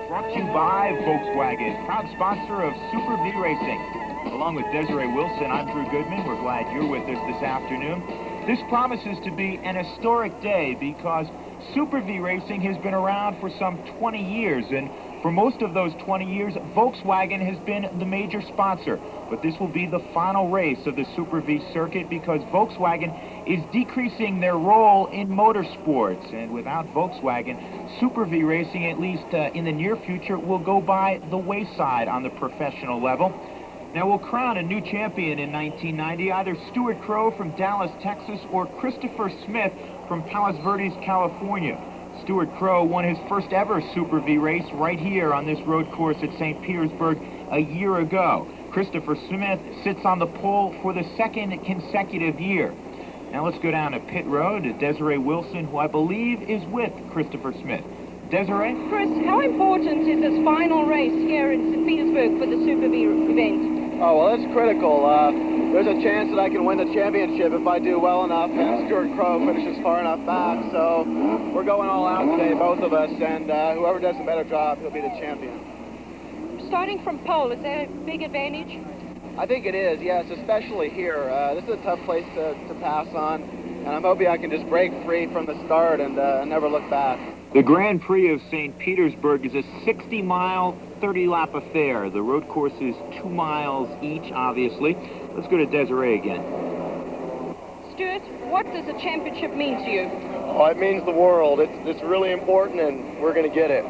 Brought to you by Volkswagen, proud sponsor of Super Vee Racing. Along with Desiree Wilson, I'm Drew Goodman. We're glad you're with us this afternoon. This promises to be an historic day because Super Vee Racing has been around for some 20 years, and for most of those 20 years, Volkswagen has been the major sponsor. But this will be the final race of the Super Vee circuit because Volkswagen is decreasing their role in motorsports. And without Volkswagen, Super Vee Racing, at least in the near future, will go by the wayside on the professional level. Now, we'll crown a new champion in 1990, either Stuart Crow from Dallas, Texas, or Christopher Smith from Palos Verdes, California. Stuart Crow won his first ever Super Vee race right here on this road course at St. Petersburg a year ago. Christopher Smith sits on the pole for the second consecutive year. Now let's go down to pit road to Desiree Wilson, who I believe is with Christopher Smith. Desiree? Chris, how important is this final race here in St. Petersburg for the Super Vee event? Oh, well, that's critical. There's a chance that I can win the championship if I do well enough and Stuart Crow finishes far enough back. So we're going all out today, both of us, and whoever does a better job, he'll be the champion. Starting from pole, is that a big advantage? I think it is, yes, especially here. This is a tough place to pass on, and I'm hoping I can just break free from the start and never look back. The Grand Prix of St. Petersburg is a 60-mile, 30-lap affair. The road course is 2 miles each, obviously. Let's go to Desiree again. Stuart, what does a championship mean to you? Oh, it means the world. It's really important, and we're going to get it.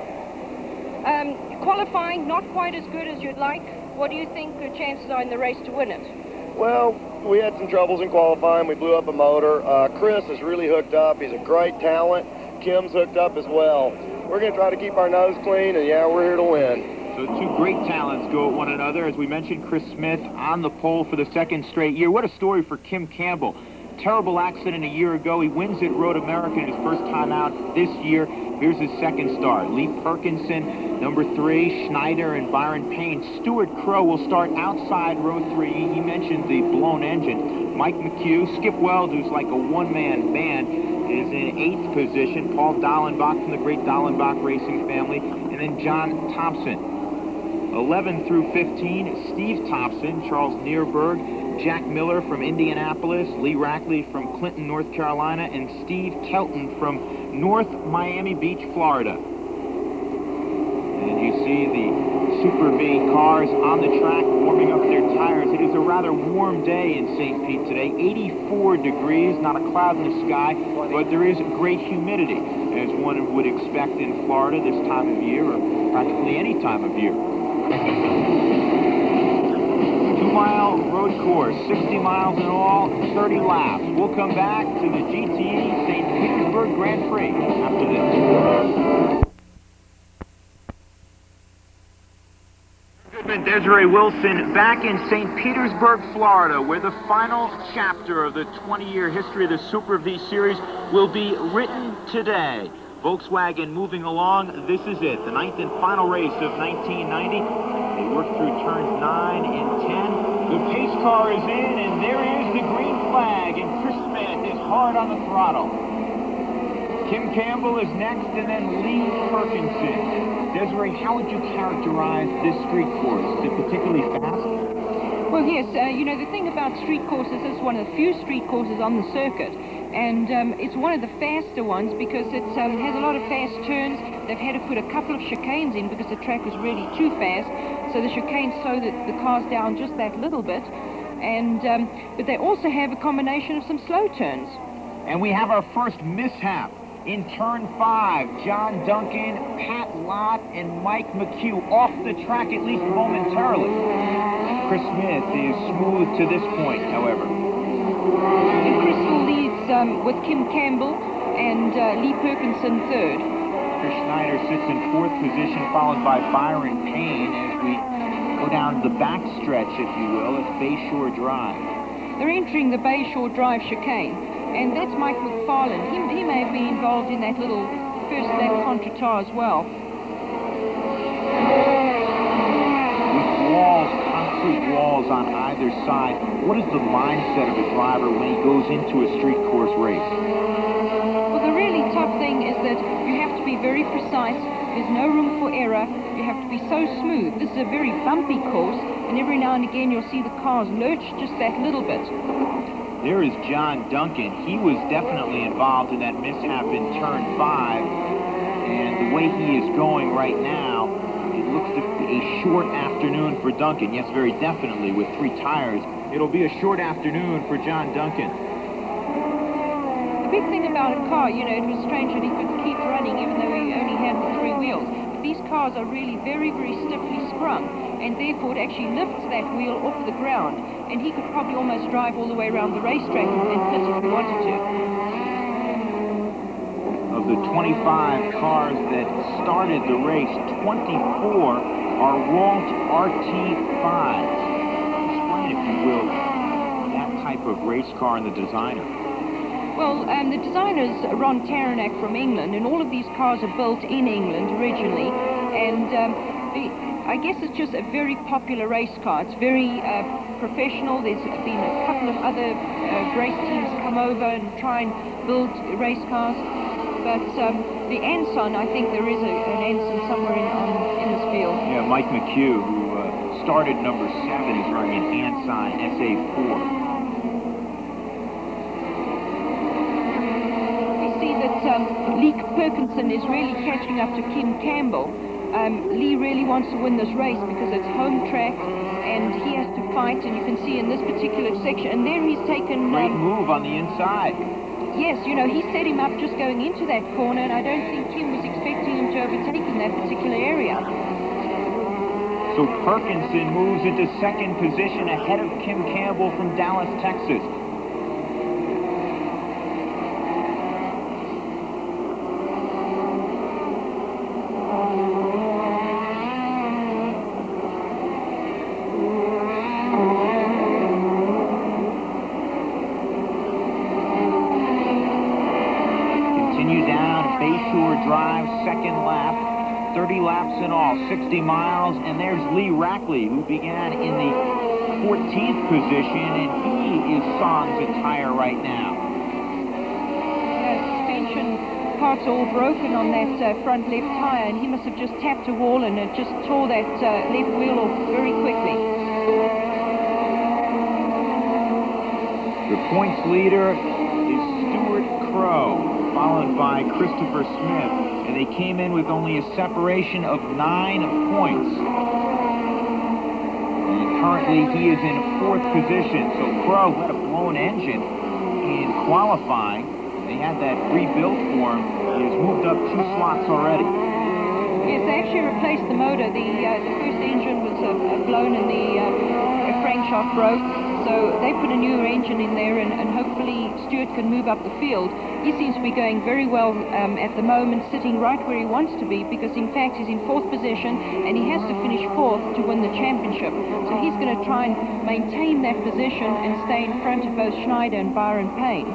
Qualifying, not quite as good as you'd like. What do you think the chances are in the race to win it? Well, we had some troubles in qualifying. We blew up a motor. Chris is really hooked up. He's a great talent. Kim's hooked up as well. We're going to try to keep our nose clean, and yeah, we're here to win. So two great talents go at one another. As we mentioned, Chris Smith on the pole for the second straight year. What a story for Kim Campbell. Terrible accident a year ago. He wins at Road America his first time out this year. Here's his second start. Lee Perkinson, number 3, Schneider and Byron Payne. Stuart Crow will start outside row 3. He mentioned the blown engine. Mike McHugh, Skip Weld, who's like a one-man band, is in 8th position. Paul Dallenbach from the great Dallenbach racing family. And then John Thompson. 11 through 15, Steve Thompson, Charles Neerberg, Jack Miller from Indianapolis, Lee Rackley from Clinton, North Carolina, and Steve Kelton from North Miami Beach, Florida. And you see the Super Vee cars on the track warming up their tires. It is a rather warm day in St. Pete today, 84 degrees, not a cloud in the sky, but there is great humidity, as one would expect in Florida this time of year, or practically any time of year. 2-mile road course, 60 miles in all, 30 laps. We'll come back to the GTE St. Petersburg Grand Prix after this. Goodman, Desiree Wilson, back in St. Petersburg, Florida, where the final chapter of the 20-year history of the Super Vee Series will be written today. Volkswagen moving along. This is it, the 9th and final race of 1990. They work through turns 9 and 10. The pace car is in, and there is the green flag, and Chris Smith is hard on the throttle. Kim Campbell is next, and then Lee Perkinson. Desiree, how would you characterize this street course? Is it particularly fast? Well, yes, you know, the thing about street courses, it's one of the few street courses on the circuit. And it's one of the faster ones because it has a lot of fast turns. They've had to put a couple of chicanes in because the track was really too fast. So the chicanes slow the cars down just that little bit. And but they also have a combination of some slow turns. And we have our first mishap in turn 5. John Duncan, Pat Lott, and Mike McHugh off the track at least momentarily. Chris Smith is smooth to this point, however. And Crystal leads with Kim Campbell and Lee Perkinson 3rd. Chris Schneider sits in 4th position, followed by Byron Payne as we go down the back stretch, if you will, at Bayshore Drive. They're entering the Bayshore Drive chicane, and that's Mike McFarland. He may have been involved in that little first lap contretemps as well. With walls, concrete walls on either side, what is the mindset of a driver when he goes into a street course race? Well, the really tough thing is that you have to be be very precise. There's no room for error. You have to be so smooth. This is a very bumpy course, and every now and again you'll see the cars lurch just that little bit. There is John Duncan. He was definitely involved in that mishap in turn 5. And the way he is going right now, it looks to be a short afternoon for Duncan. Yes, very definitely, with 3 tires. It'll be a short afternoon for John Duncan. The big thing about a car, you know, it was strange that he could keep running even though he only had the 3 wheels. But these cars are really very, very stiffly sprung, and therefore it actually lifts that wheel off the ground. And he could probably almost drive all the way around the racetrack and pit if he wanted to. Of the 25 cars that started the race, 24 are Walt RT5s. Explain, if you will, that type of race car and the designer. Well, the designer's Ron Taranach from England, and all of these cars are built in England originally. And I guess it's just a very popular race car. It's very professional. There's been a couple of other race teams come over and try and build race cars. But the Anson, I think there is an Anson somewhere in this field. Yeah, Mike McHugh, who started number 7, is running an Anson SA4. Lee Perkinson is really catching up to Kim Campbell. Lee really wants to win this race because it's home track and he has to fight, and you can see in this particular section, and there he's taken... Great move on the inside. Yes, you know, he set him up just going into that corner, and I don't think Kim was expecting him to overtake in that particular area. So Perkinson moves into 2nd position ahead of Kim Campbell from Dallas, Texas. Drive, 2nd lap, 30 laps in all, 60 miles, and there's Lee Rackley, who began in the 14th position, and he is sans a tire right now. Suspension parts all broken on that front left tire, and he must have just tapped a wall and it just tore that left wheel off very quickly. The points leader is Stuart Crow, followed by Christopher Smith, and they came in with only a separation of 9 points. And currently he is in 4th position, so Crow had a blown engine in qualifying. They had that rebuilt for him. He has moved up 2 slots already. Yes, they actually replaced the motor. The first engine was blown and the crankshaft broke. So they put a new engine in there, and hopefully Stuart can move up the field. He seems to be going very well at the moment, sitting right where he wants to be, because in fact he's in 4th position and he has to finish 4th to win the championship. So he's going to try and maintain that position and stay in front of both Schneider and Byron Payne.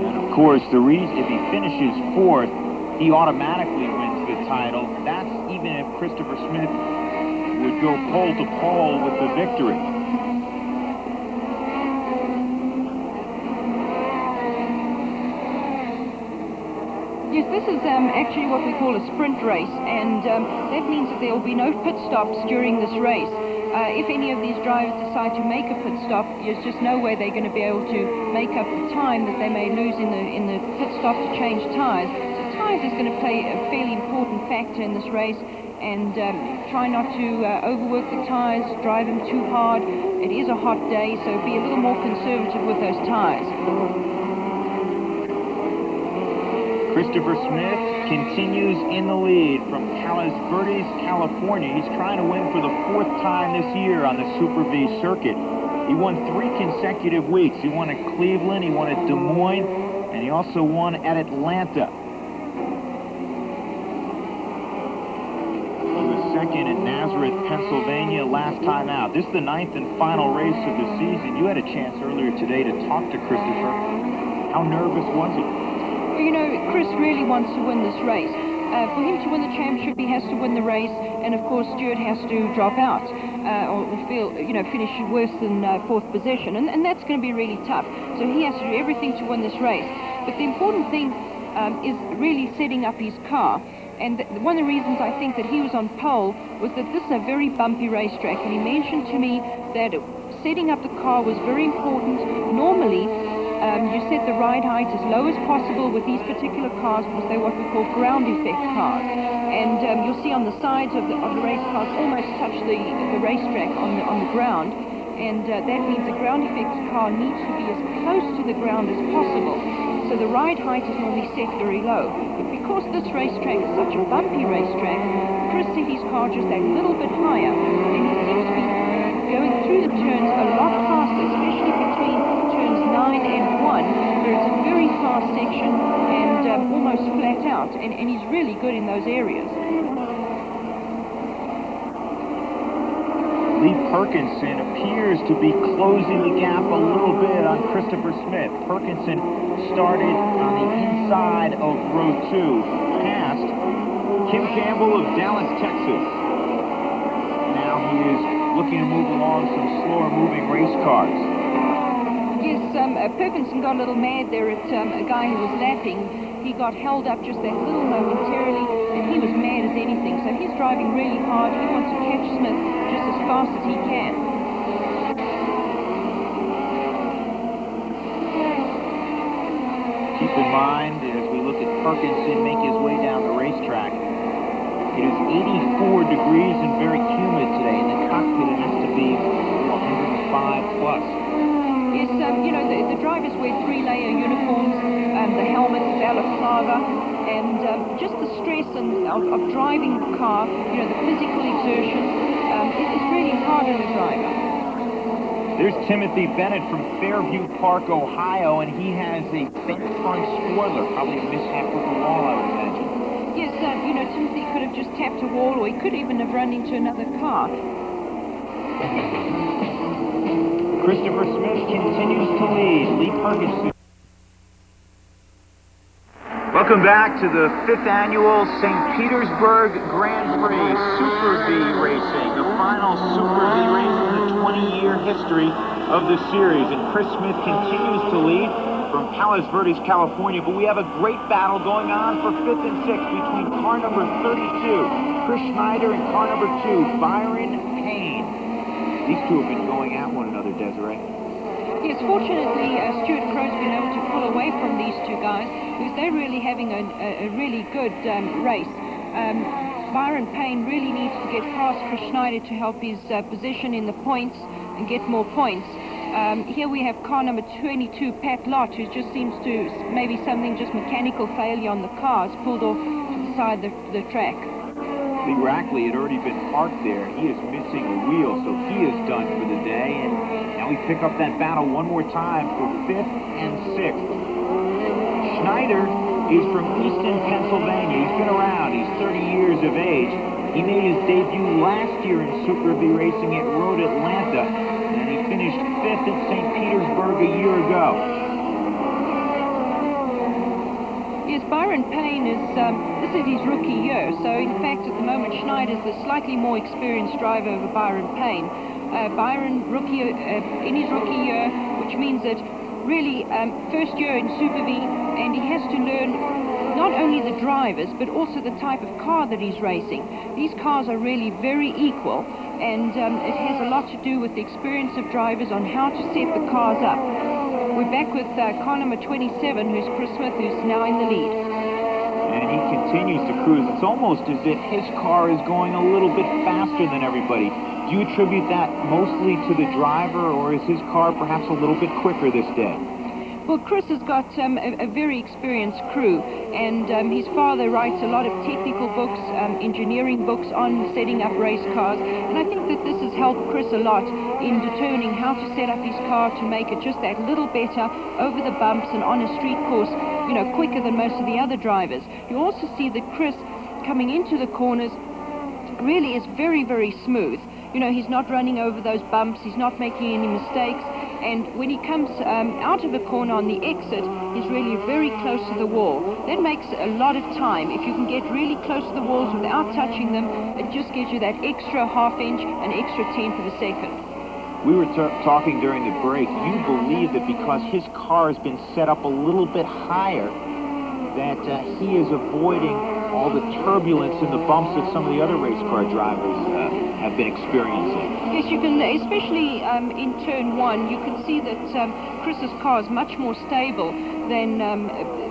And of course, the reason, if he finishes 4th, he automatically wins the title. That's even if Christopher Smith would go pole to pole with the victory. Yes, this is actually what we call a sprint race, and that means that there will be no pit stops during this race. If any of these drivers decide to make a pit stop, there's just no way they're going to be able to make up the time that they may lose in the pit stop to change tires. So tires is going to play a fairly important factor in this race, and try not to overwork the tires, drive them too hard. It is a hot day, so be a little more conservative with those tires. Christopher Smith continues in the lead from Palos Verdes, California. He's trying to win for the 4th time this year on the Super Vee circuit. He won 3 consecutive weeks. He won at Cleveland, he won at Des Moines, and he also won at Atlanta. He was 2nd in Nazareth, Pennsylvania last time out. This is the 9th and final race of the season. You had a chance earlier today to talk to Christopher. How nervous was he? Well, you know, Chris really wants to win this race. For him to win the championship, he has to win the race, and of course Stuart has to drop out or finish worse than fourth position, and that's going to be really tough. So he has to do everything to win this race. But the important thing is really setting up his car. And one of the reasons I think that he was on pole was that this is a very bumpy racetrack, and he mentioned to me that setting up the car was very important. Normally, you set the ride height as low as possible with these particular cars because they're what we call ground effect cars. And you'll see on the sides of the race cars almost touch the racetrack on the ground. And that means the ground effect car needs to be as close to the ground as possible. So the ride height is normally set very low. But because this racetrack is such a bumpy racetrack, Chris set his car just that little bit higher. And he seems to be going through the turns a lot faster, especially between turns 9 and 1, where it's a very fast section and almost flat out. And he's really good in those areas. Lee Perkinson appears to be closing the gap a little bit on Christopher Smith. Perkinson started on the inside of row 2, past Kim Campbell of Dallas, Texas. Now he is looking to move along some slower-moving race cars. Yes, Perkinson got a little mad there at a guy who was lapping. He got held up just that little momentarily, and he was mad as anything. So he's driving really hard. He wants to catch Smith just as fast as he can. Keep in mind, as we look at Perkinson make his way down the racetrack, it is 84 degrees and very humid today. In the cockpit, it has to be 105 plus. Yes, the drivers wear 3-layer uniforms, the helmets, balaclava, and just the stress of driving the car, the physical exertion, is really hard on the driver. There's Timothy Bennett from Fairview Park, Ohio, and he has a bent front spoiler, probably a mishap with the wall, I would imagine. Yes, Timothy could have just tapped a wall, or he could even have run into another car. Christopher Smith continues to lead. Lee Perkinson. Welcome back to the 5th annual St. Petersburg Grand Prix Super Vee Racing, the final Super Vee race in the 20-year history of the series. And Chris Smith continues to lead from Palos Verdes, California. But we have a great battle going on for 5th and 6th between car number 32, Chris Schneider, and car number 2, Byron Payne. These two have been going at one another, Desiree. Yes, fortunately, Stuart Crow's been able to pull away from these two guys because they're really having a really good race. Byron Payne really needs to get past Chris Schneider to help his position in the points and get more points. Here we have car number 22, Pat Lott, who just seems to, maybe something, just mechanical failure on the car, has pulled off to the side of the track. Lee Rackley had already been parked there. He is missing a wheel, so he is done for the day. And now we pick up that battle one more time for 5th and 6th. Schneider is from Easton, Pennsylvania. He's been around. He's 30 years of age. He made his debut last year in Super Vee racing at Road Atlanta, and he finished 5th at St. Petersburg a year ago. Yes, Byron Payne this is his rookie year, so in fact at the moment Schneider's the slightly more experienced driver over Byron Payne. Byron in his rookie year, which means that really first year in Super Vee, and he has to learn not only the drivers but also the type of car that he's racing. These cars are really very equal, and it has a lot to do with the experience of drivers on how to set the cars up. We're back with car number 27, who's Chris Smith, who's now in the lead. And he continues to cruise. It's almost as if his car is going a little bit faster than everybody. Do you attribute that mostly to the driver, or is his car perhaps a little bit quicker this day? Well, Chris has got a very experienced crew, and his father writes a lot of technical books, engineering books on setting up race cars, and I think that this has helped Chris a lot in determining how to set up his car to make it just that little better over the bumps and on a street course, quicker than most of the other drivers. You also see that Chris, coming into the corners, really is very, very smooth. He's not running over those bumps, he's not making any mistakes. And when he comes out of the corner on the exit, he's really very close to the wall. That makes a lot of time. If you can get really close to the walls without touching them, it just gives you that extra half inch, an extra tenth of a second. We were talking during the break. You believe that because his car has been set up a little bit higher, that he is avoiding all the turbulence and the bumps that some of the other race car drivers have been experiencing. Yes, you can, especially in turn one, you can see that Chris's car is much more stable than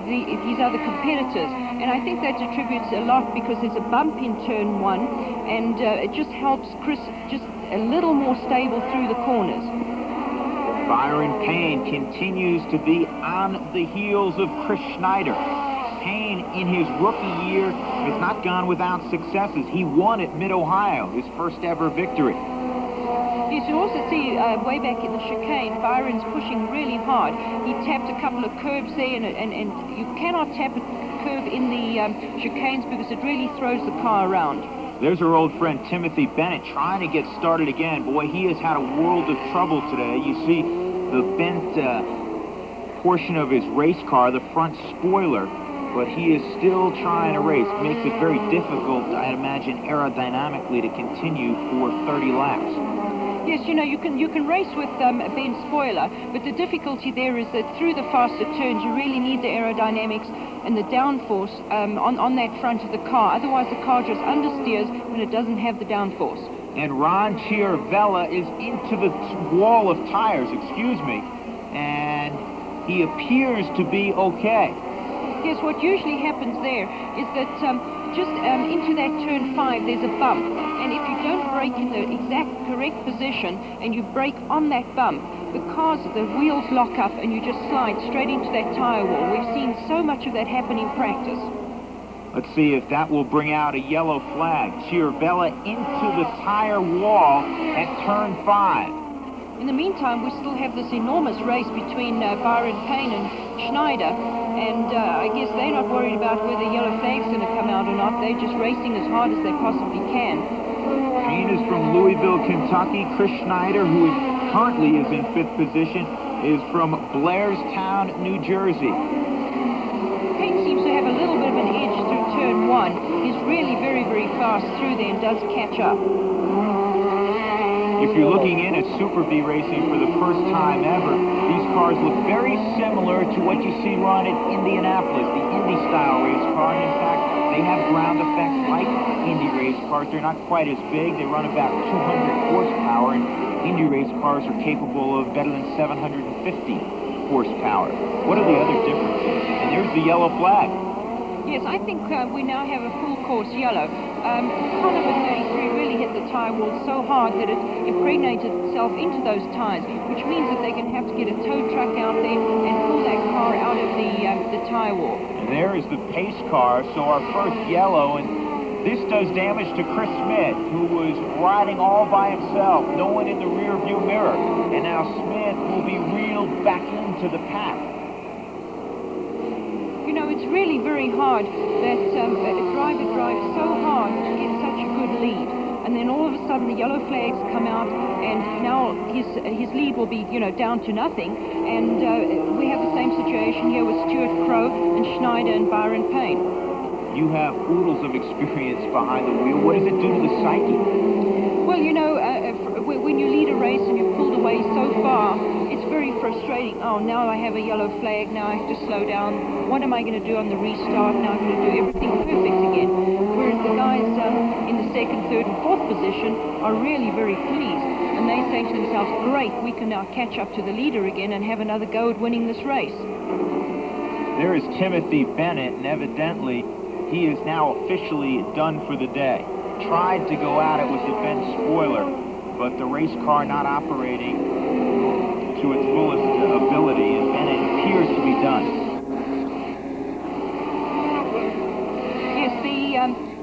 his other competitors. And I think that attributes a lot because there's a bump in turn one, and it just helps Chris just a little more stable through the corners. Byron Payne continues to be on the heels of Chris Schneider. Payne, in his rookie year, has not gone without successes. He won at Mid-Ohio, his first ever victory. Yes, you also see way back in the chicane, Byron's pushing really hard. He tapped a couple of curves there, and you cannot tap a curve in the chicanes because it really throws the car around. There's our old friend Timothy Bennett trying to get started again. Boy, he has had a world of trouble today. You see the bent portion of his race car, the front spoiler, but he is still trying to race. It makes it very difficult, I imagine, aerodynamically to continue for 30 laps. Yes, you know, you can race with a bent spoiler, but the difficulty there is that through the faster turns, you really need the aerodynamics and the downforce on that front of the car. Otherwise, the car just understeers when it doesn't have the downforce. And Ron Chiarvella is into the wall of tires, and he appears to be okay. Yes, what usually happens there is that just into that turn 5, there's a bump. And if you don't brake in the exact correct position and you brake on that bump, the wheels lock up and you just slide straight into that tire wall. We've seen so much of that happen in practice. Let's see if that will bring out a yellow flag. Chiarvella into the tire wall at turn 5. In the meantime, we still have this enormous race between Byron Payne and Schneider. And I guess they're not worried about whether yellow flag's going to come out or not. They're just racing as hard as they possibly can. Payne is from Louisville, Kentucky. Chris Schneider, who currently is in 5th position, is from Blairstown, New Jersey. Payne seems to have a little bit of an edge through turn 1. He's really very, very fast through there and does catch up. If you're looking in at Super Vee racing for the first time ever, these cars look very similar to what you see run at Indianapolis, the Indy-style race car. And in fact, they have ground effects like Indy race cars. They're not quite as big. They run about 200 horsepower, and Indy race cars are capable of better than 750 horsepower. What are the other differences? And there's the yellow flag. Yes, I think we now have a full course yellow. Car number 33 really hit the tire wall so hard that it impregnated itself into those tires, which means that they're going to have to get a tow truck out there and pull that car out of the tire wall. And there is the pace car, so our first yellow, and this does damage to Chris Smith, who was riding all by himself, no one in the rear view mirror. And now Smith will be reeled back into the pack. You know, it's really very hard that a driver drives so hard to get such a good lead. And then all of a sudden the yellow flags come out, and now his lead will be, you know, down to nothing. And we have the same situation here with Stuart Crow and Schneider and Byron Payne. You have oodles of experience behind the wheel. What does it do to the psyche? Well, you know, when you lead a race and you're pulled away so far, it's very frustrating. Oh, now I have a yellow flag. Now I have to slow down. What am I going to do on the restart? Now I'm going to do everything perfect again. Whereas the guys in the 2nd, 3rd, and 4th position are really very pleased. And they say to themselves, great, we can now catch up to the leader again and have another go at winning this race. There is Timothy Bennett, and evidently he is now officially done for the day. Tried to go at it with the bent spoiler, but the race car not operating to its fullest ability, and Bennett appears to be done. Yes,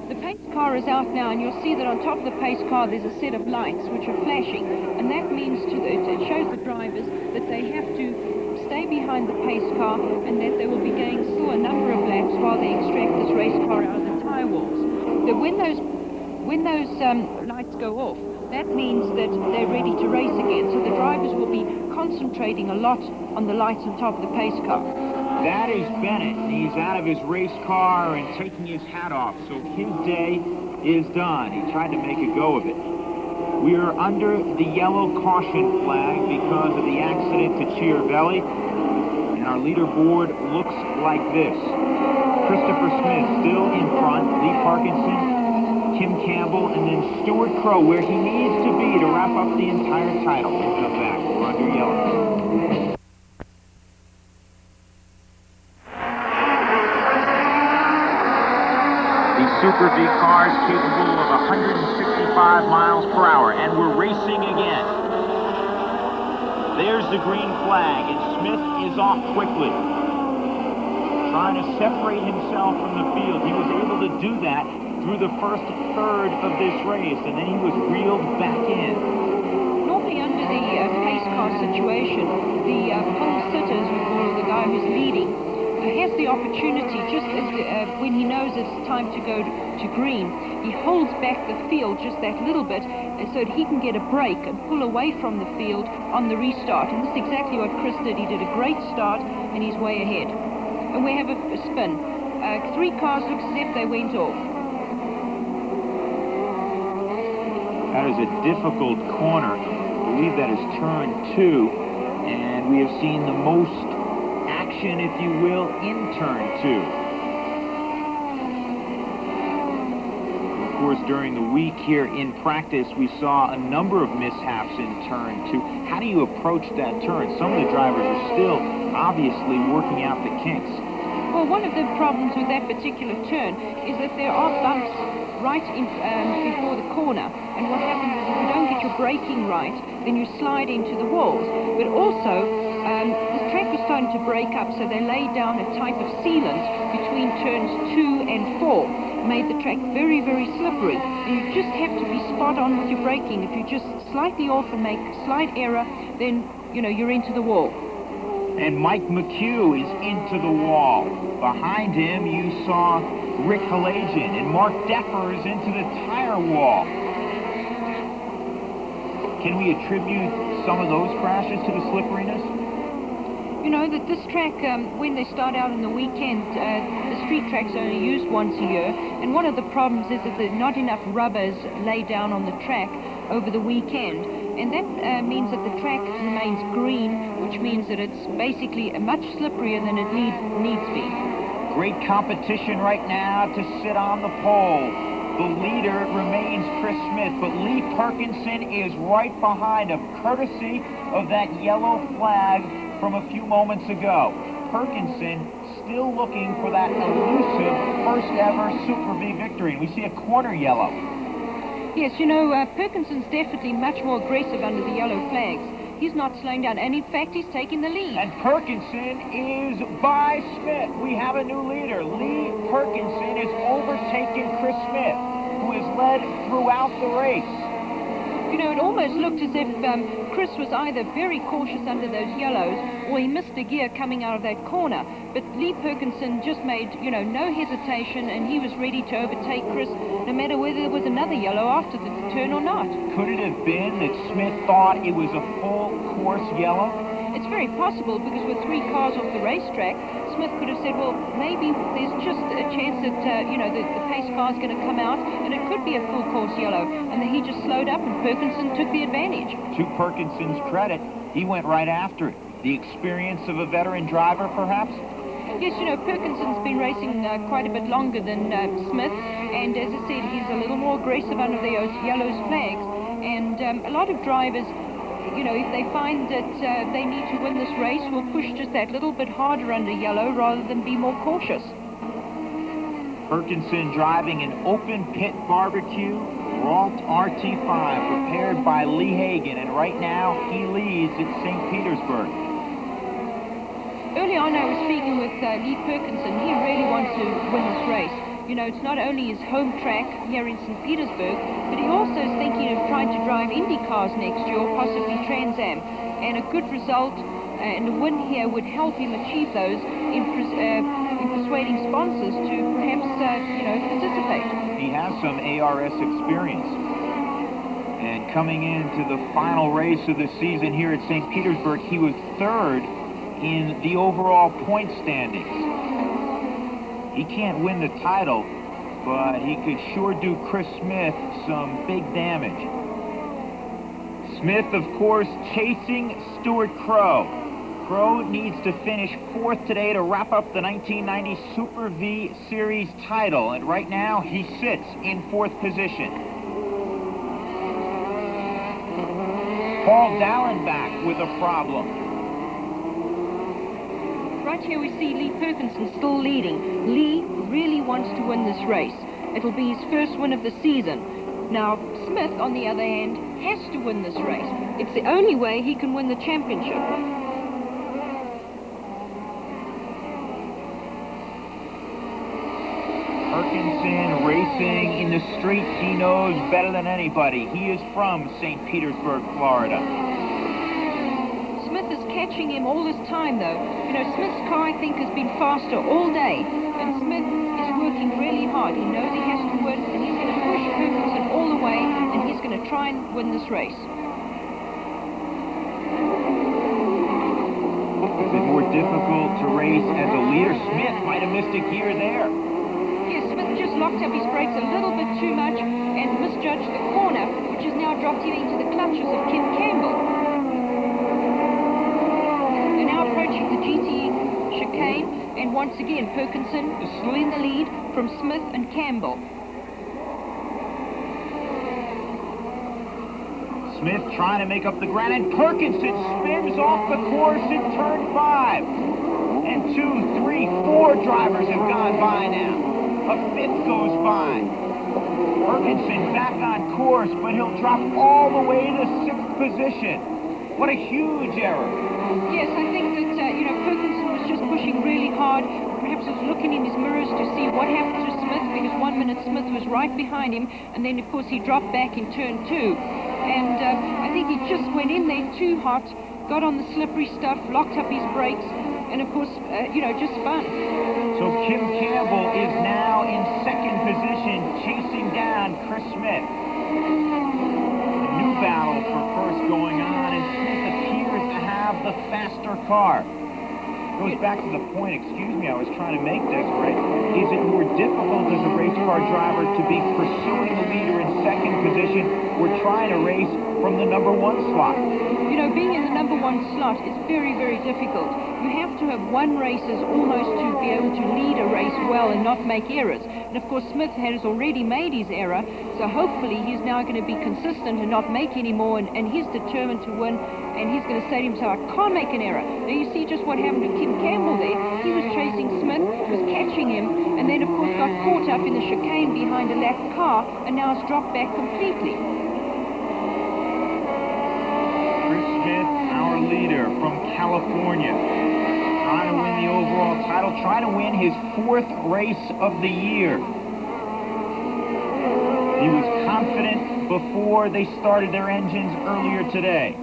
the pace car is out now, and you'll see that on top of the pace car there's a set of lights which are flashing, and that means it shows the drivers that they have to stay behind the pace car and that they will be going still a number of laps while they extract this race car out of the tire walls. But when those lights go off, that means that they're ready to race again. So the drivers will be concentrating a lot on the lights on top of the pace car. That is Bennett. He's out of his race car and taking his hat off, so his day is done. He tried to make a go of it. We are under the yellow caution flag because of the accident to Chiarvelli, and our leaderboard looks like this. Christopher Smith still in front, Lee Parkinson, Tim Campbell, and then Stuart Crow, where he needs to be to wrap up the entire title and come back. We're under yellow. The Super Vee car is capable of 165 miles per hour, and we're racing again. There's the green flag, and Smith is off quickly, trying to separate himself from the field. He was able to do that through the first third of this race, and then he was reeled back in. Normally under the pace car situation, the pole sitters, we call it, the guy who's leading, has the opportunity, just as when he knows it's time to go to green, he holds back the field just that little bit so that he can get a break and pull away from the field on the restart. And this is exactly what Chris did. He did a great start and he's way ahead. And we have a spin. 3 cars look as if they went off. That is a difficult corner. I believe that is turn 2, and we have seen the most action, if you will, in turn 2. Of course, during the week here in practice, we saw a number of mishaps in turn 2. How do you approach that turn? Some of the drivers are still obviously working out the kinks. Well, one of the problems with that particular turn is that there are bumps right in, before the corner, and what happens is if you don't get your braking right, then you slide into the walls. But also, the track was starting to break up, so they laid down a type of sealant between turns 2 and 4, made the track very, very slippery. And you just have to be spot on with your braking. If you just slightly off and make a slight error, then, you know, you're into the wall. And Mike McHugh is into the wall. Behind him, you saw Rick Halagian, and Mark Deffer is into the tire wall. Can we attribute some of those crashes to the slipperiness? You know that this track, when they start out in the weekend, the street track's only used once a year, and one of the problems is that there's not enough rubbers laid down on the track over the weekend, and that means that the track remains green, which means that it's basically much slipperier than it needs be. Great competition right now to sit on the pole. The leader remains Chris Smith, but Lee Perkinson is right behind him, courtesy of that yellow flag from a few moments ago. Perkinson still looking for that elusive first ever Super Vee victory. We see a corner yellow. Yes, you know, Perkinson's definitely much more aggressive under the yellow flags. He's not slowing down, and in fact, he's taking the lead. And Perkinson is by Smith. We have a new leader. Lee Perkinson is overtaken Chris Smith, who has led throughout the race. You know, it almost looked as if Chris was either very cautious under those yellows or he missed a gear coming out of that corner. But Lee Perkinson just made, you know, no hesitation, and he was ready to overtake Chris no matter whether there was another yellow after the turn or not. Could it have been that Smith thought it was a full course yellow? It's very possible, because with 3 cars off the racetrack, Smith could have said, well, maybe there's just a chance that, you know, the pace car's going to come out, and it could be a full course yellow. And then he just slowed up, and Perkinson took the advantage. To Perkinson's credit, he went right after it. The experience of a veteran driver, perhaps? Yes, you know, Perkinson's been racing quite a bit longer than Smith, and as I said, he's a little more aggressive under those yellows flags. And a lot of drivers, you know, if they find that they need to win this race, will push just that little bit harder under yellow rather than be more cautious. Perkinson driving an open pit barbecue Ralt RT5 prepared by Lee Hagan, and right now he leads at St. Petersburg. Early on I was speaking with Lee Perkinson. He really wants to win this race. You know, it's not only his home track here in St. Petersburg, but he also is thinking of trying to drive Indy cars next year, or possibly Trans Am. And a good result and a win here would help him achieve those in persuading sponsors to perhaps, you know, participate. He has some ARS experience. And coming into the final race of the season here at St. Petersburg, he was third in the overall point standings. He can't win the title, but he could sure do Chris Smith some big damage. Smith, of course, chasing Stuart Crow. Crow needs to finish fourth today to wrap up the 1990 Super Vee Series title, and right now he sits in fourth position. Paul Dallenbach with a problem. Right here we see Lee Perkinson still leading. Lee really wants to win this race. It'll be his first win of the season. Now, Smith, on the other hand, has to win this race. It's the only way he can win the championship. Perkinson racing in the streets he knows better than anybody. He is from St. Petersburg, Florida. Smith is catching him all this time, though. You know, Smith's car, I think, has been faster all day, and Smith is working really hard. He knows he has to win, and he's going to push Perkinson all the way, and he's going to try and win this race. Is it more difficult to race as a leader? Smith might have missed a gear there. Yes, Smith just locked up his brakes a little bit too much and misjudged the corner, which has now dropped him into the clutches of Kim Campbell. They're now approaching the GTE chicane, and once again, Perkinson is still in the lead from Smith and Campbell. Smith trying to make up the ground, and Perkinson spins off the course in turn 5. And 2, 3, 4 drivers have gone by now. A fifth goes by. Perkinson back on course, but he'll drop all the way to 6th position. What a huge error. Yes, I think that, you know, Perkinson was just pushing really hard. Perhaps was looking in his mirrors to see what happened to Smith, because 1 minute Smith was right behind him, and then, of course, he dropped back in turn 2. And I think he just went in there too hot, got on the slippery stuff, locked up his brakes, and, of course, you know, just fun. So Kim Campbell is now in 2nd position, chasing down Chris Smith. A new battle for first going on, and Smith appears to have the faster car. Goes back to the point, excuse me, I was trying to make this, right? Is it more difficult as a race car driver to be pursuing the leader in 2nd position or trying to race from the number 1 slot? You know, being in the number 1 slot is very, very difficult. You have to have won races almost to be able to lead a race well and not make errors. And of course, Smith has already made his error, so hopefully he's now going to be consistent and not make any more, and he's determined to win, and he's going to say to himself, I can't make an error. Now you see just what happened to Kim Campbell there. He was chasing Smith, was catching him, and then of course got caught up in the chicane behind a lapped car, and now has dropped back completely. Chris Smith, our leader from California, trying to win the overall title, trying to win his 4th race of the year. He was confident before they started their engines earlier today.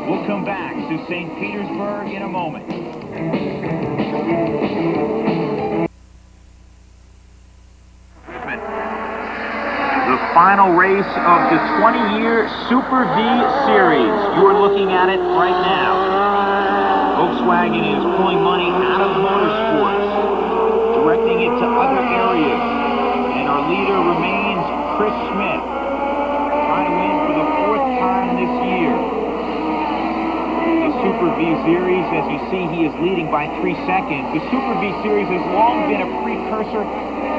We'll come back to St. Petersburg in a moment. The final race of the 20-year Super Vee Series. You're looking at it right now. Volkswagen is pulling money out of motorsports, directing it to other areas. And our leader remains Chris Smith, trying to win for the 4th time this year. The Super Vee Series, as you see, he is leading by 3 seconds. The Super Vee Series has long been a precursor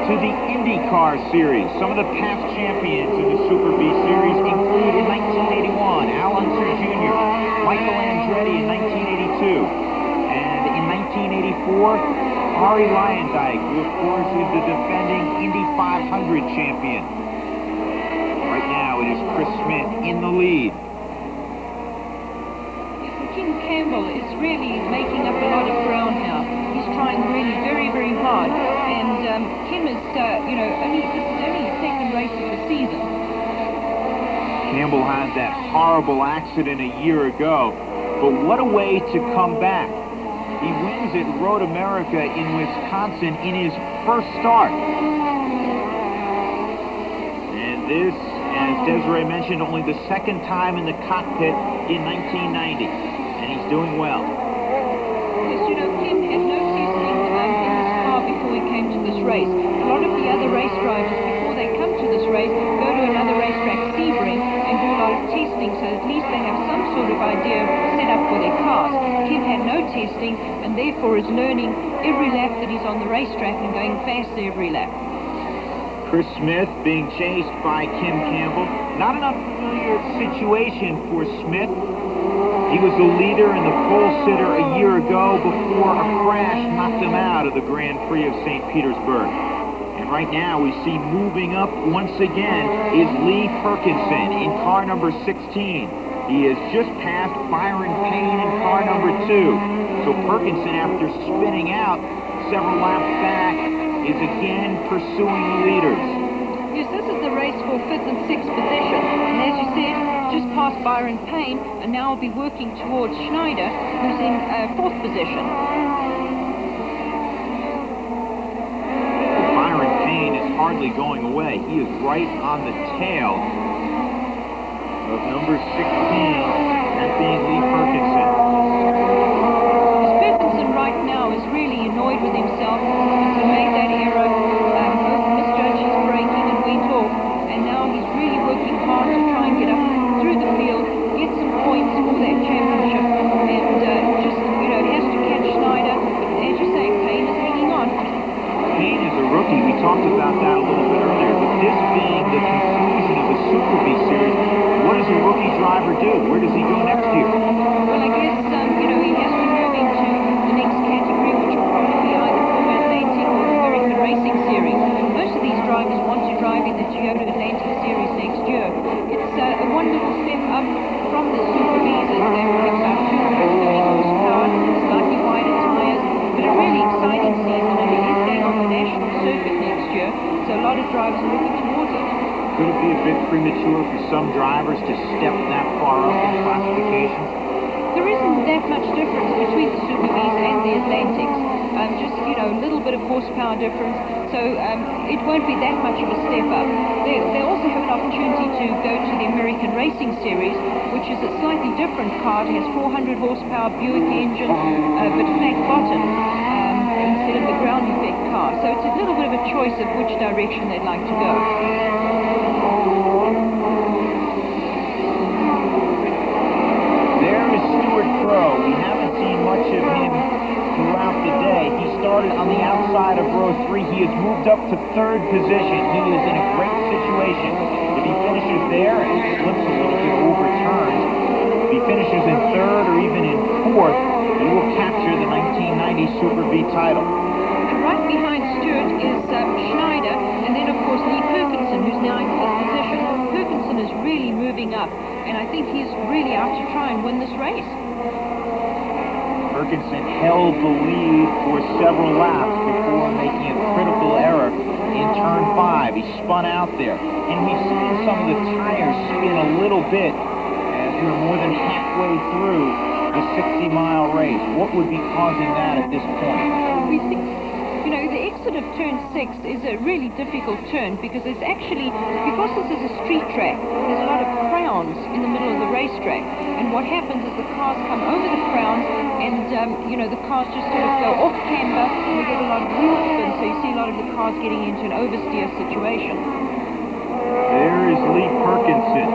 to the IndyCar Series. Some of the past champions in the Super Vee Series include in 1981, Al Unser Jr., Michael Andretti in 1982, and in 1984, Arie Luyendyk, who of course is the defending Indy 500 champion. Right now it is Chris Smith in the lead. Kim Campbell is really making up a lot of ground now. He's trying really very, very hard. And Kim is, you know, this is only his 2nd race of the season. Campbell had that horrible accident a year ago, but what a way to come back. He wins at Road America in Wisconsin in his first start. This, as Desiree mentioned, only the second time in the cockpit in 1990, and he's doing well. Yes, you know, Kim had no testing in this car before he came to this race. A lot of the other race drivers, before they come to this race, go to another racetrack, Sebring, and do a lot of testing, so at least they have some sort of idea set up for their cars. Kim had no testing, and therefore is learning every lap that he's on the racetrack and going faster every lap. Chris Smith being chased by Kim Campbell. Not an unfamiliar situation for Smith. He was the leader and the pole sitter a year ago before a crash knocked him out of the Grand Prix of St. Petersburg. And right now we see moving up once again is Lee Perkinson in car number 16. He has just passed Byron Payne in car number 2. So Perkinson, after spinning out several laps back, is again pursuing the leaders. Yes, this is the race for 5th and 6th position. And as you said, just past Byron Payne, and now will be working towards Schneider, who's in 4th position. Byron Payne is hardly going away. He is right on the tail of number 16, that being Lee Perkinson. Perkinson right now is really annoyed with himself because he made that error, misjudged his braking and went off, and now he's really working hard to try and get up through the field, get some points for that championship, and just, you know, he has to catch Schneider, but as you say, Payne is hanging on. Payne is a rookie. We talked about that a little bit earlier, but this being the conclusion of the Super Vee series, what does a rookie driver do? Where does he go next year? Well, I guess, you know, he has to move into the next category, which will probably be either Formula Atlantic or the American Racing Series. Most of these drivers want to drive in the Toyota Atlantic Series next year. It's a one little step up from the Super Vees, as they have about 230 horsepower, slightly wider tyres, but a really exciting season, and it is going on the national circuit next year, so a lot of drivers are looking towards it. Could it be a bit premature for some drivers to step that far up in classifications? There isn't that much difference between the Super Vees and the Atlantics. Just, you know, a little bit of horsepower difference, so it won't be that much of a step up. They also have an opportunity to go to the American Racing Series, which is a slightly different car. It has 400 horsepower Buick engine, but flat bottom instead of the ground effect car. So it's a little bit of a choice of which direction they'd like to go. There is Stuart Crow. We haven't seen much of him throughout the day. He started on the outside of row 3. He has moved up to 3rd position. He is in a great situation. If he finishes there and slips a little bit over turns, if he finishes in 3rd or even in 4th, he will capture the 1990 Super Vee title. And right behind Stewart is Schneider, and then of course Lee Perkinson, who's now in 5th position. Perkinson is really moving up, and I think he's really out to try and win this race. Perkinson held the lead for several laps before making a critical error in turn 5. He spun out there, and we've seen some of the tires spin a little bit as we're more than halfway through the 60-mile race. What would be causing that at this point? We think, you know, the exit of turn 6 is a really difficult turn because it's actually, because this is a street track, there's a lot of crowns in the middle of the racetrack. And what happens is the cars come over the crowns and, you know, the cars just sort of go off camber and we get a lot of wheel spin, so you see a lot of the cars getting into an oversteer situation. There is Lee Perkinson.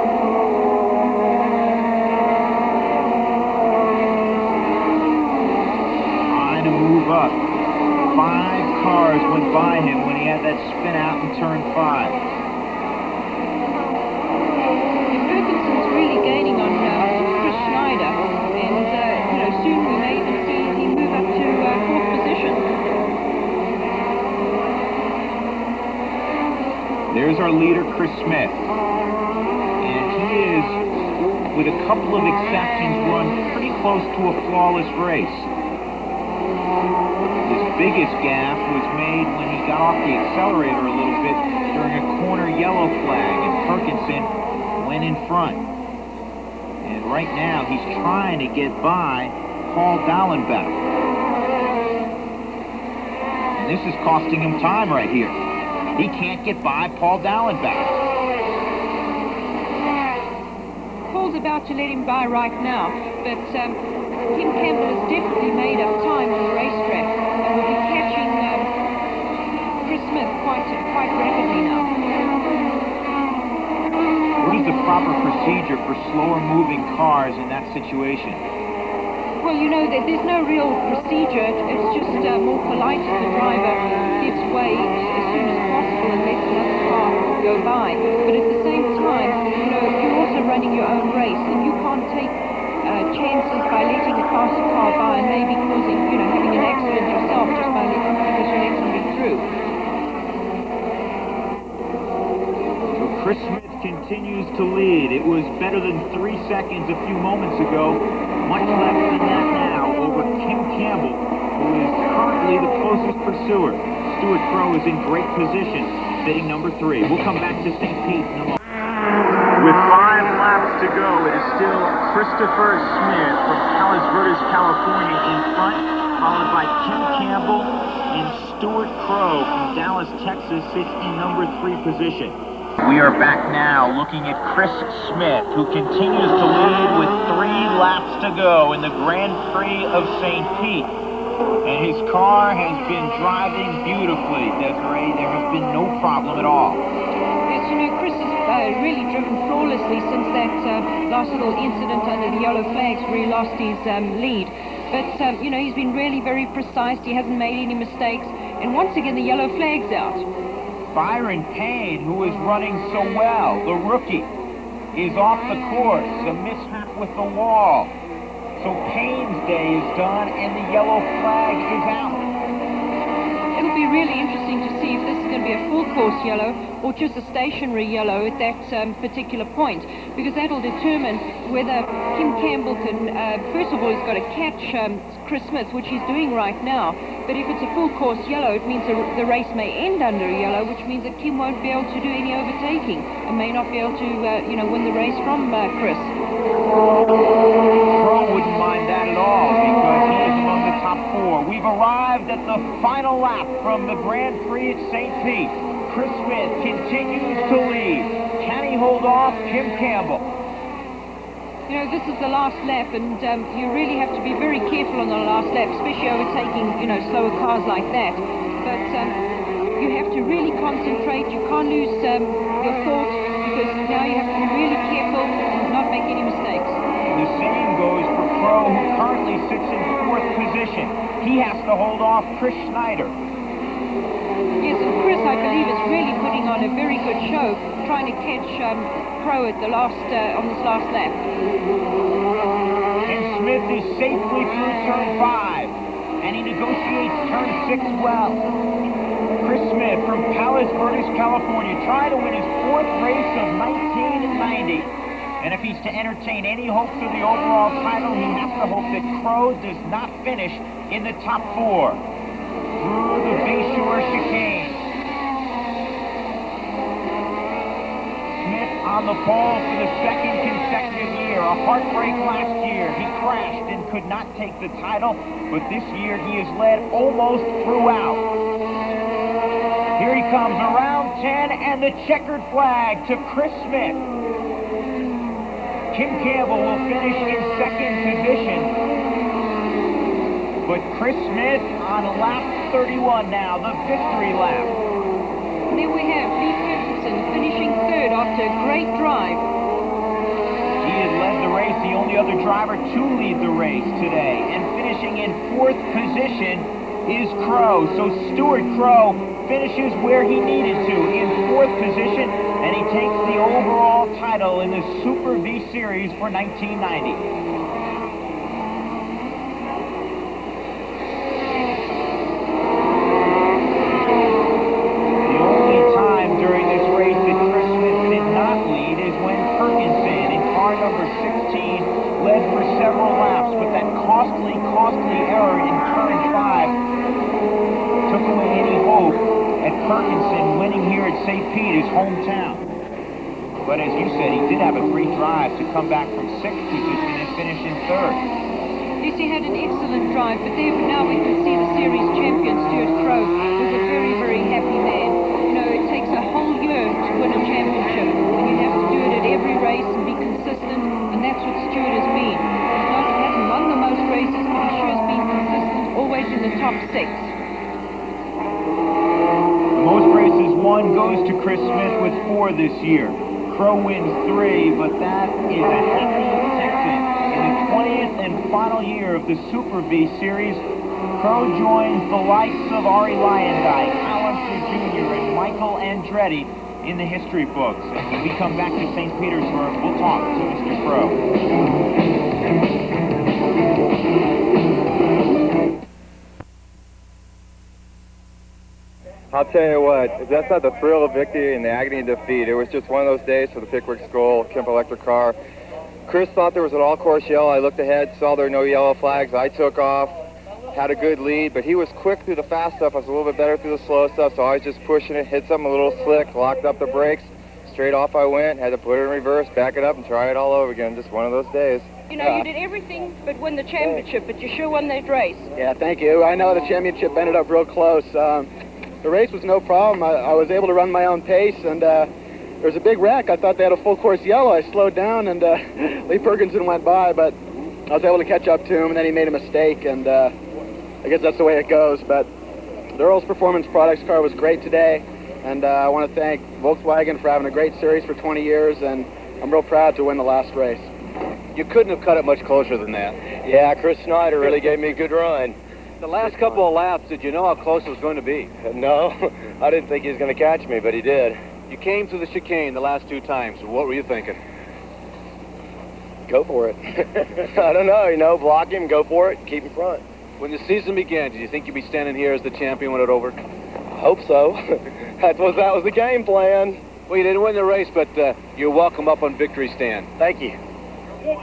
Trying to move up. 5 cars went by him when he had that spin out in turn 5. And Perkinson's really gaining on Chris Schneider, and you know, soon we may even see him move up to 4th position. There's our leader, Chris Smith. And he is, with a couple of exceptions, run pretty close to a flawless race. His biggest gaffe was made when he got off the accelerator a little bit during a corner yellow flag, and Perkinson went in front. And right now, he's trying to get by Paul Dallenbach. And this is costing him time right here. He can't get by Paul Dallenbach. about to let him by right now, but Kim Campbell has definitely made up time on the racetrack and will be catching Chris Smith quite rapidly now. What is the proper procedure for slower moving cars in that situation? Well, you know, there's no real procedure. It's just more polite if the driver gives way as soon as possible and lets another car go by. But at the same time, you know, you're also running your own race, and you can't take chances by letting a faster car by and maybe causing, you know, having an accident yourself just by letting, because you let somebody through. So Chris Smith continues to lead. It was better than 3 seconds a few moments ago. Much less than that now over Kim Campbell, who is currently the closest pursuer. Stuart Crow is in great position, sitting number 3. We'll come back to St. Pete in a moment. With 5 laps to go, it is still Christopher Smith from Palos Verdes, California in front, followed by Kim Campbell, and Stuart Crow from Dallas, Texas sits in number 3 position. We are back now looking at Chris Smith, who continues to lead with 3 laps to go in the Grand Prix of St. Pete. And his car has been driving beautifully, Desiree. There has been no problem at all. Yes, you know, Chris has really driven flawlessly since that last little incident under the yellow flags where he lost his lead. But, you know, he's been really very precise. He hasn't made any mistakes. And once again, the yellow flag's out. Byron Payne, who is running so well, the rookie, is off the course. A mishap with the wall. So Payne's day is done and the yellow flag is out. It'll be really interesting to see if this is going to be a full course yellow or just a stationary yellow at that particular point, because that'll determine whether Kim Campbell can, first of all, he's got to catch Chris Smith, which he's doing right now. But if it's a full course yellow, it means the race may end under a yellow, which means that Kim won't be able to do any overtaking and may not be able to, you know, win the race from Chris. Crow wouldn't mind that at all because he is among the top 4. We've arrived at the final lap from the Grand Prix at St. Pete. Chris Smith continues to lead. Can he hold off Kim Campbell? You know, this is the last lap, and you really have to be very careful on the last lap, especially overtaking, you know, slower cars like that. But you have to really concentrate. You can't lose your thought, because now you have to be really careful and not make any mistakes. The same goes for Crow, who currently sits in 4th position. He has to hold off Chris Schneider. Yes, and Chris, I believe, is really putting on a very good show, trying to catch Crow at the last on this last lap. And Smith is safely through turn 5, and he negotiates turn 6 well. Chris Smith from Palos Verdes, California, trying to win his 4th race of 1990. And if he's to entertain any hopes of the overall title, he has to hope that Crow does not finish in the top 4. Through the Bayshore chicane. Smith on the pole for the 2nd consecutive year. A heartbreak last year. He crashed and could not take the title, but this year he has led almost throughout. Here he comes around 10 and the checkered flag to Chris Smith. Kim Campbell will finish in 2nd position. But Chris Smith on lap 31 now, the victory lap. And there we have Lee Peterson finishing 3rd after a great drive. He has led the race, the only other driver to lead the race today. And finishing in 4th position is Crow. So Stuart Crow finishes where he needed to, in 4th position, and he takes the overall title in the Super Vee Series for 1990. Costly error in turn 5 took away any hope at Perkinson winning here at St. Pete, his hometown. But as you said, he did have a great drive to come back from 6th position and finish in 3rd. Yes, he had an excellent drive, but there now we can see the series champion, Stuart Crow, was a very, very happy man. You know, it takes a whole year to win a championship, and you have to do it at every race and be consistent, and that's The most races won goes to Chris Smith with 4 this year. Crow wins 3, but that is a happy second. In the 20th and final year of the Super Vee series, Crow joins the likes of Ari Lyondike, Alistair Jr., and Michael Andretti in the history books. And when we come back to St. Petersburg, we'll talk to Mr. Crow. I'll tell you what, if that's not the thrill of victory and the agony of defeat. It was just one of those days for the Pickwick Skull Kemp Electric car. Chris thought there was an all-course yellow. I looked ahead, saw there were no yellow flags. I took off, had a good lead, but he was quick through the fast stuff. I was a little bit better through the slow stuff, so I was just pushing it, hit something a little slick, locked up the brakes. Straight off I went, had to put it in reverse, back it up, and try it all over again. Just one of those days. You know, you did everything but win the championship, but you sure won that race. Yeah, thank you. I know the championship ended up real close. The race was no problem. I was able to run my own pace, and there was a big wreck. I thought they had a full course yellow. I slowed down, and Lee Perkinson went by, but I was able to catch up to him, and then he made a mistake, and I guess that's the way it goes. But the Earl's Performance Products car was great today, and I want to thank Volkswagen for having a great series for 20 years, and I'm real proud to win the last race. You couldn't have cut it much closer than that. Yeah, Chris Snyder really gave me a good run. The last couple of laps, did you know how close it was going to be? No, I didn't think he was going to catch me, but he did. You came through the chicane the last 2 times. What were you thinking? Go for it. I don't know, you know, block him, go for it, keep in front. When the season began, did you think you'd be standing here as the champion when it over? Hope so. that was the game plan. Well, you didn't win the race, but you're welcome up on victory stand. Thank you.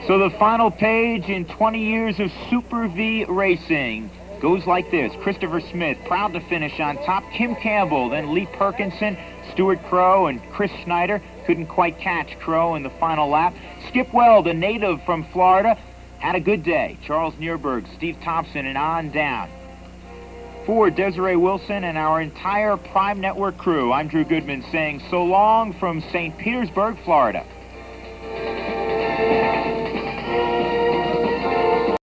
So the final page in 20 years of Super Vee racing goes like this. Christopher Smith, proud to finish on top. Kim Campbell, then Lee Perkinson, Stuart Crow, and Chris Schneider. Couldn't quite catch Crow in the final lap. Skip Weld, a native from Florida, had a good day. Charles Nierberg, Steve Thompson, and on down. For Desiree Wilson and our entire Prime Network crew, I'm Drew Goodman saying so long from St. Petersburg, Florida.